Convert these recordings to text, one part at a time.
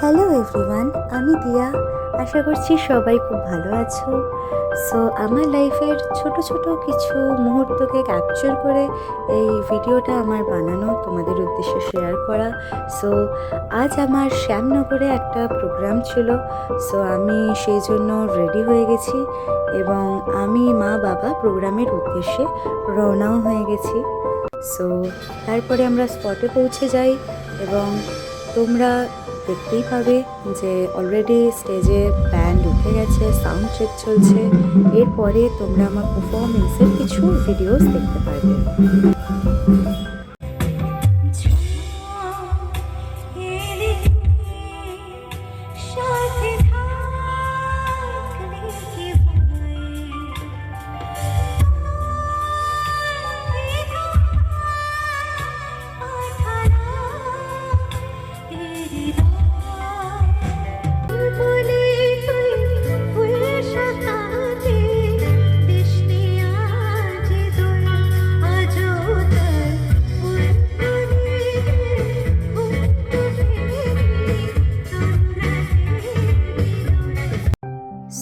Hello everyone, আমি দিয়া। আশা করছি সবাই খুব ভালো আছো। সো আমার লাইফের ছোট ছোট কিছু মুহূর্তকে ক্যাপচার করে এই ভিডিওটা আমার বানানো, তোমাদের উদ্দেশ্যে শেয়ার করা। সো আজ আমার শ্যামনগরে একটা প্রোগ্রাম ছিল। সো আমি সেই জন্য রেডি হয়ে গেছি এবং আমি মা বাবা প্রোগ্রামের উদ্দেশ্যে রওনাও হয়ে গেছি। সো তারপরে আমরা স্পটে পৌঁছে যাই এবং তোমরা দেখতেই পাবে যে অলরেডি স্টেজে ব্যান্ড উঠে গেছে, সাউন্ড চেক চলছে। এরপরে তোমরা আমার পারফরমেন্সের কিছু ভিডিওস দেখতে পারবে।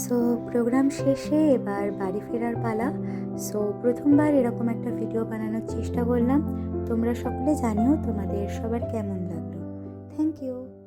সো প্রোগ্রাম শেষে এবার বাড়ি ফেরার পালা। সো প্রথমবার এরকম একটা ভিডিও বানানোর চেষ্টা করলাম। তোমরা সকলে জানিও তোমাদের সবার কেমন লাগলো। Thank you.